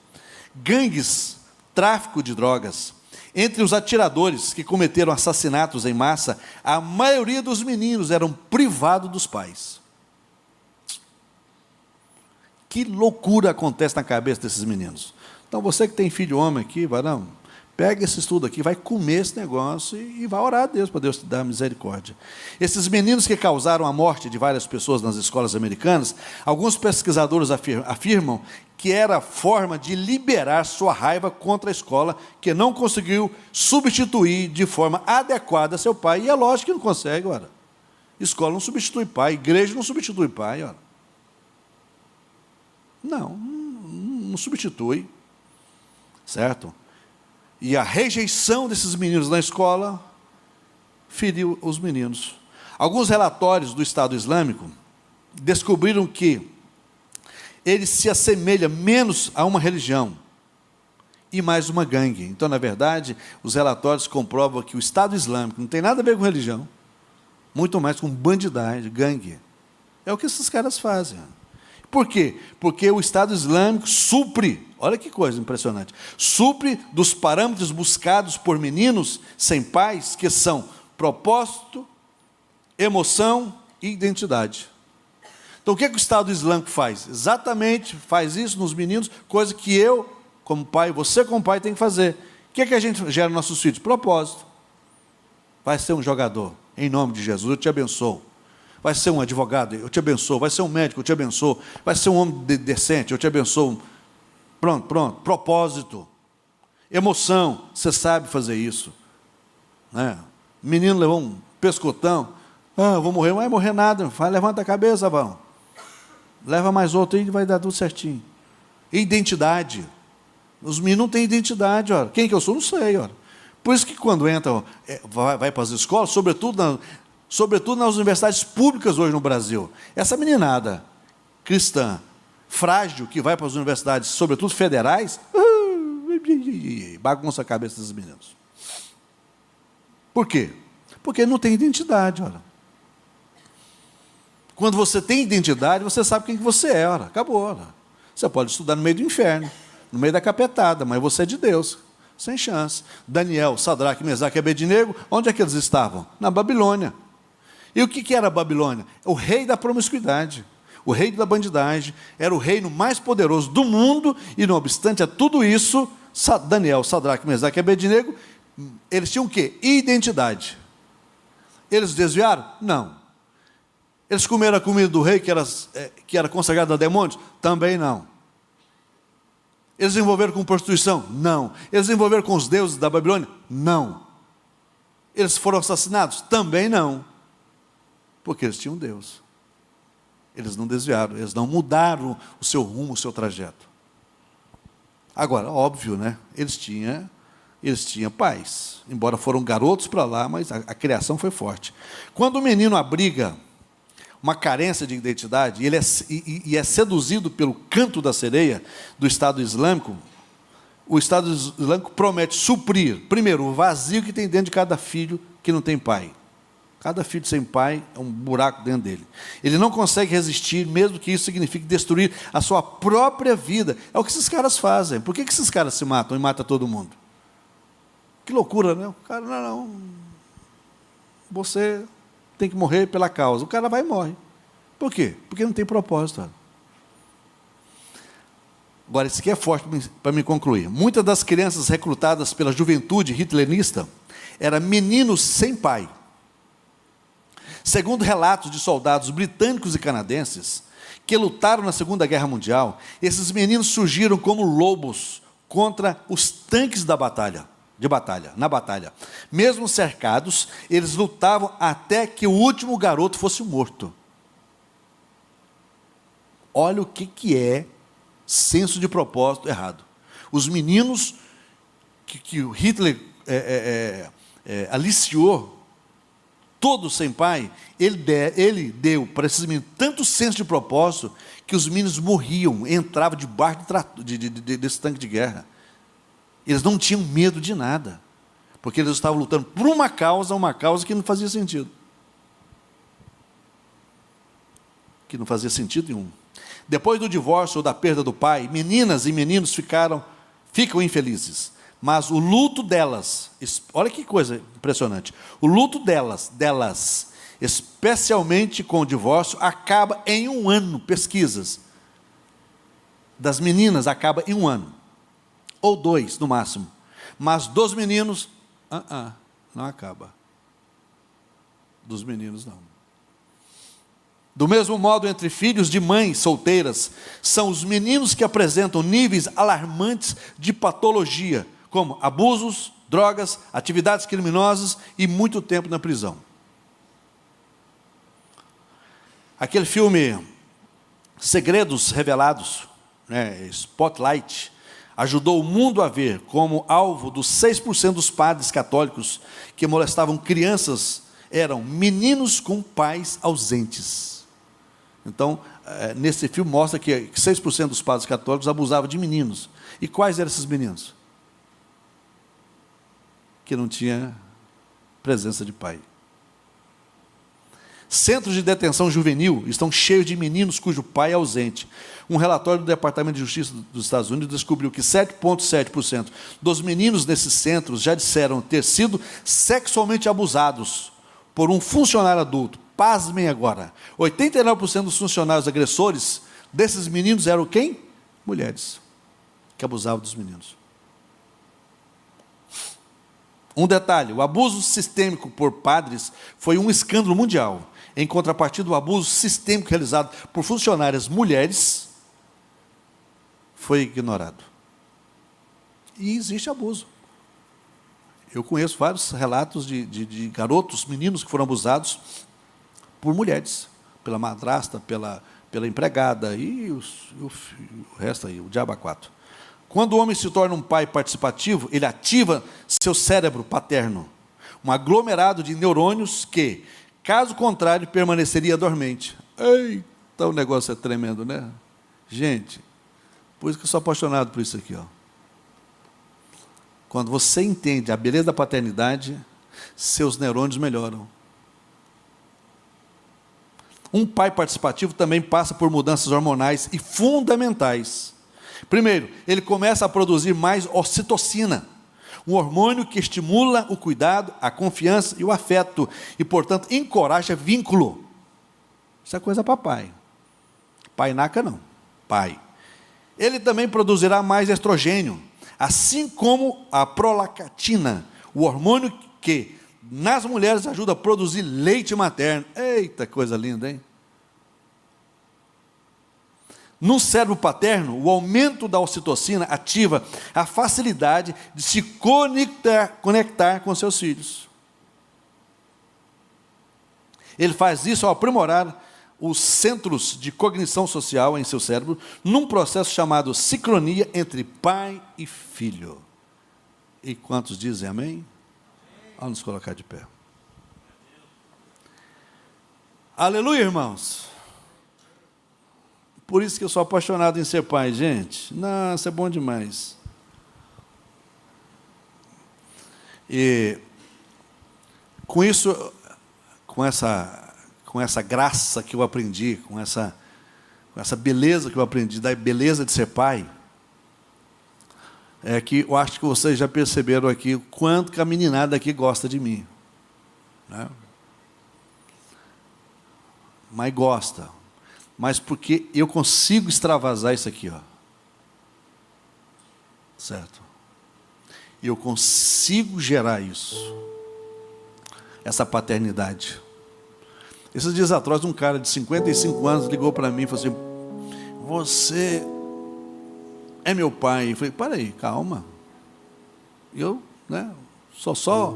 Gangues, tráfico de drogas. Entre os atiradores que cometeram assassinatos em massa, a maioria dos meninos eram privados dos pais. Que loucura acontece na cabeça desses meninos. Então, você que tem filho homem aqui, varão, pega esse estudo aqui, vai comer esse negócio e vai orar a Deus, para Deus te dar misericórdia. Esses meninos que causaram a morte de várias pessoas nas escolas americanas, alguns pesquisadores afirmam que era a forma de liberar sua raiva contra a escola, que não conseguiu substituir de forma adequada seu pai. E é lógico que não consegue, ora. Escola não substitui pai, igreja não substitui pai, ora. Não substitui, certo? E a rejeição desses meninos na escola feriu os meninos. Alguns relatórios do Estado Islâmico descobriram que ele se assemelha menos a uma religião e mais uma gangue. Então, na verdade, os relatórios comprovam que o Estado Islâmico não tem nada a ver com religião, muito mais com bandidagem, gangue. É o que esses caras fazem. Por quê? Porque o Estado Islâmico supre, olha que coisa impressionante, supre dos parâmetros buscados por meninos sem pais, que são propósito, emoção e identidade. Então, o que o Estado Islâmico faz? Exatamente faz isso nos meninos, coisa que eu, como pai, você como pai, tem que fazer. O que a gente gera nos nossos filhos? Propósito. Vai ser um jogador, em nome de Jesus, eu te abençoo. Vai ser um advogado, eu te abençoo. Vai ser um médico, eu te abençoo. Vai ser um homem decente, eu te abençoo. Pronto. Propósito. Emoção, você sabe fazer isso. Né? O menino levou um pescotão. Eu vou morrer, não vai morrer nada. Vai, levanta a cabeça, vão. Leva mais outro aí e vai dar tudo certinho. Identidade. Os meninos não têm identidade. Ora. Quem que eu sou? Não sei. Ora. Por isso que quando entra, vai para as escolas, sobretudo nas universidades públicas hoje no Brasil, essa meninada cristã, frágil, que vai para as universidades, sobretudo federais, bagunça a cabeça dos meninos. Por quê? Porque não tem identidade, ora. Quando você tem identidade, você sabe quem que você é, ora. Acabou, ora. Você pode estudar no meio do inferno, no meio da capetada, mas você é de Deus, sem chance. Daniel, Sadraque, Mesaque e Abednego, onde é que eles estavam? Na Babilônia. E o que era a Babilônia? O rei da promiscuidade, o rei da bandidagem, era o reino mais poderoso do mundo, e não obstante a tudo isso, Daniel, Sadraque, Mesaque e Abednego, eles tinham o quê? Identidade. Eles desviaram? Não. Eles comeram a comida do rei, que era consagrada a demônios? Também não. Eles se envolveram com prostituição? Não. Eles se envolveram com os deuses da Babilônia? Não. Eles foram assassinados? Também não. Porque eles tinham Deus. Eles não desviaram, eles não mudaram o seu rumo, o seu trajeto. Agora, óbvio, né? Eles tinham pais. Embora foram garotos para lá, mas a criação foi forte. Quando o menino abriga uma carência de identidade, e é seduzido pelo canto da sereia do Estado Islâmico, o Estado Islâmico promete suprir, primeiro, o vazio que tem dentro de cada filho que não tem pai. Cada filho sem pai é um buraco dentro dele. Ele não consegue resistir, mesmo que isso signifique destruir a sua própria vida. É o que esses caras fazem. Por que esses caras se matam e matam todo mundo? Que loucura, né? O cara, não. Você tem que morrer pela causa. O cara vai e morre. Por quê? Porque não tem propósito. Agora, isso aqui é forte para me concluir. Muitas das crianças recrutadas pela juventude hitlerista eram meninos sem pai. Segundo relatos de soldados britânicos e canadenses que lutaram na Segunda Guerra Mundial, esses meninos surgiram como lobos contra os tanques na batalha. Mesmo cercados, eles lutavam até que o último garoto fosse morto. Olha o que é senso de propósito errado. Os meninos que o Hitler aliciou todos sem pai, ele deu para esses meninos tanto senso de propósito, que os meninos morriam, entravam debaixo desse tanque de guerra. Eles não tinham medo de nada, porque eles estavam lutando por uma causa que não fazia sentido. Que não fazia sentido nenhum. Depois do divórcio ou da perda do pai, meninas e meninos ficam infelizes. Mas o luto delas, olha que coisa impressionante, o luto delas, especialmente com o divórcio, acaba em 1 ano, pesquisas. Das meninas acaba em 1 ano, ou 2 no máximo. Mas dos meninos, não acaba. Dos meninos não. Do mesmo modo, entre filhos de mães solteiras, são os meninos que apresentam níveis alarmantes de patologia, como abusos, drogas, atividades criminosas e muito tempo na prisão. Aquele filme Segredos Revelados, Spotlight, ajudou o mundo a ver como alvo dos 6% dos padres católicos que molestavam crianças eram meninos com pais ausentes. Então, nesse filme mostra que 6% dos padres católicos abusavam de meninos. E quais eram esses meninos? Que não tinha presença de pai. Centros de detenção juvenil estão cheios de meninos cujo pai é ausente. Um relatório do Departamento de Justiça dos Estados Unidos descobriu que 7,7% dos meninos nesses centros já disseram ter sido sexualmente abusados por um funcionário adulto. Pasmem agora, 89% dos funcionários agressores desses meninos eram quem? Mulheres, que abusavam dos meninos. Um detalhe, o abuso sistêmico por padres foi um escândalo mundial. Em contrapartida, o abuso sistêmico realizado por funcionárias mulheres foi ignorado. E existe abuso. Eu conheço vários relatos de garotos, meninos que foram abusados por mulheres, pela madrasta, pela empregada e o resto aí, o diabo a quatro. Quando o homem se torna um pai participativo, ele ativa seu cérebro paterno, um aglomerado de neurônios que, caso contrário, permaneceria dormente. Eita, o negócio é tremendo, né? Gente, por isso que eu sou apaixonado por isso aqui, ó. Quando você entende a beleza da paternidade, seus neurônios melhoram. Um pai participativo também passa por mudanças hormonais e fundamentais. Primeiro, ele começa a produzir mais ocitocina, um hormônio que estimula o cuidado, a confiança e o afeto, e, portanto, encoraja vínculo. Isso é coisa para pai. Pai naca não, pai. Ele também produzirá mais estrogênio, assim como a prolactina, o hormônio que nas mulheres ajuda a produzir leite materno. Eita, coisa linda, hein? No cérebro paterno, o aumento da ocitocina ativa a facilidade de se conectar com seus filhos. Ele faz isso ao aprimorar os centros de cognição social em seu cérebro, num processo chamado sincronia entre pai e filho. E quantos dizem amém? Vamos nos colocar de pé. Aleluia, irmãos. Por isso que eu sou apaixonado em ser pai, gente. Nossa, é bom demais. E com isso, com essa graça que eu aprendi, com essa beleza que eu aprendi, da beleza de ser pai, é que eu acho que vocês já perceberam aqui o quanto que a meninada aqui gosta de mim, né? Mas gosta, mas porque eu consigo extravasar isso aqui, ó, certo? Eu consigo gerar isso, essa paternidade. Esses dias atrás, um cara de 55 anos ligou para mim e falou assim: você é meu pai. Eu falei: para aí, calma. Eu, sou só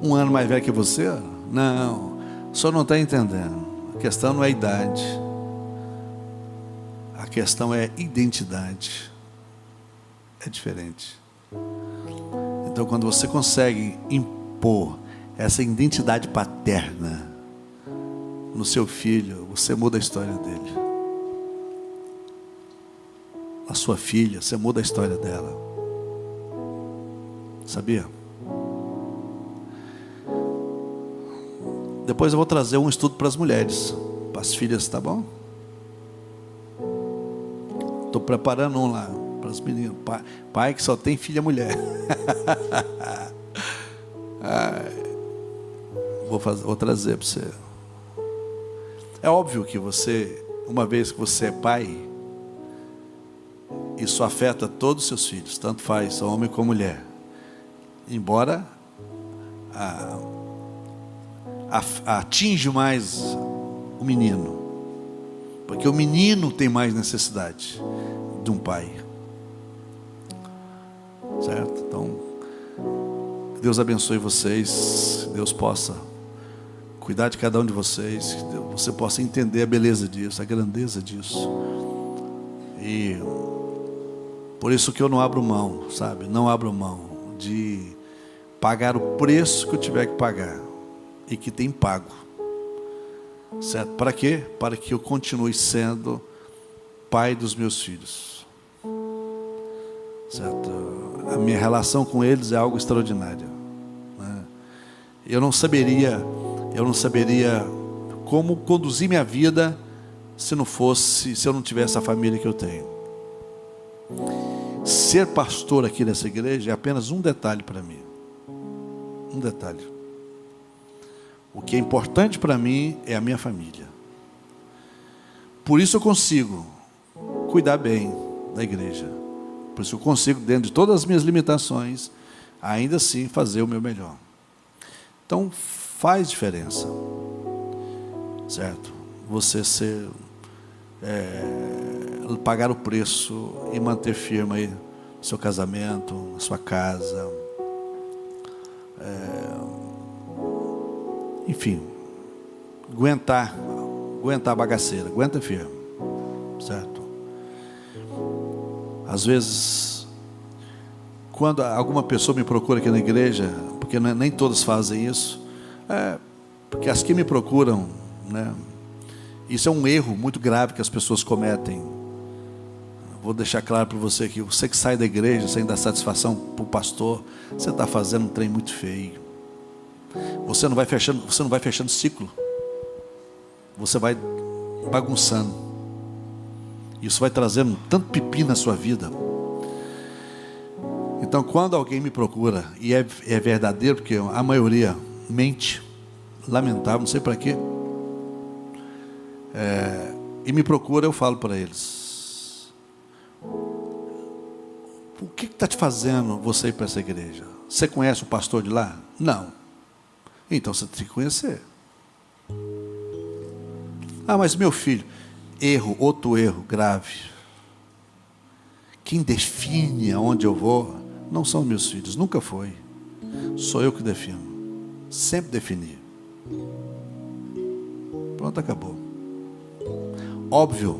um ano mais velho que você? Não, o senhor não está entendendo. A questão não é idade. A questão é identidade. É diferente. Então, quando você consegue pôr essa identidade paterna no seu filho, você muda a história dele. A sua filha, você muda a história dela. Sabia? Depois eu vou trazer um estudo para as mulheres, para as filhas, tá bom? Estou preparando um lá para as meninas. Pai que só tem filha mulher. Vou trazer para você. É óbvio que você, uma vez que você é pai, isso afeta todos os seus filhos, tanto faz homem como mulher. Embora atinge mais o menino, porque o menino tem mais necessidade de um pai, certo? Então, que Deus abençoe vocês, que Deus possa cuidar de cada um de vocês, que você possa entender a beleza disso, a grandeza disso. E por isso que eu não abro mão, sabe? Não abro mão de pagar o preço que eu tiver que pagar e que tem pago, certo? Para quê? Para que eu continue sendo pai dos meus filhos, certo? A minha relação com eles é algo extraordinário, né? Eu não saberia como conduzir minha vida se eu não tivesse a família que eu tenho. Ser pastor aqui nessa igreja é apenas um detalhe para mim. Um detalhe. O que é importante para mim é a minha família. Por isso eu consigo cuidar bem da igreja. Por isso eu consigo, dentro de todas as minhas limitações, ainda assim fazer o meu melhor. Então faz diferença, certo? Você pagar o preço e manter firme aí o seu casamento, a sua casa, enfim, aguentar a bagaceira, aguenta firme, certo? Às vezes, quando alguma pessoa me procura aqui na igreja, porque nem todos fazem isso, porque as que me procuram, né, isso é um erro muito grave que as pessoas cometem. Vou deixar claro para você que você que sai da igreja sem dar satisfação para o pastor, você está fazendo um trem muito feio. Você não vai fechando ciclo. Você vai bagunçando. Isso vai trazendo tanto pipi na sua vida. Então, quando alguém me procura, e é verdadeiro, porque a maioria mente, lamentável, não sei para quê, e me procura, eu falo para eles: o que está te fazendo você ir para essa igreja? Você conhece o pastor de lá? Não. Então você tem que conhecer. Mas meu filho, outro erro grave. Quem define aonde eu vou não são meus filhos, nunca foi. Sou eu que defino. Sempre defini. Pronto, acabou. Óbvio.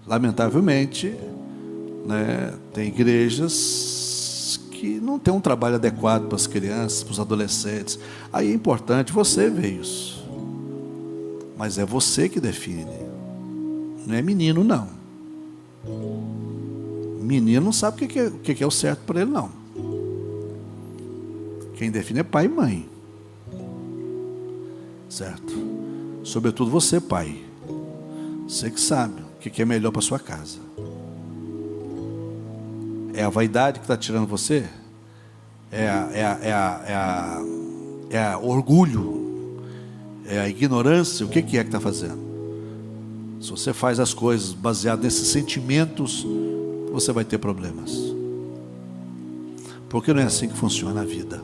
Lamentavelmente, né, tem igrejas que não tem um trabalho adequado para as crianças, para os adolescentes. Aí é importante você ver isso. Mas é você que define. Não é menino, não. Menino não sabe o que é o certo para ele, não. Quem define é pai e mãe. Certo? Sobretudo você, pai. Você que sabe o que é melhor para sua casa. É a vaidade que está tirando você? É orgulho? É a ignorância? O que é que está fazendo? Se você faz as coisas baseado nesses sentimentos, você vai ter problemas. Porque não é assim que funciona a vida.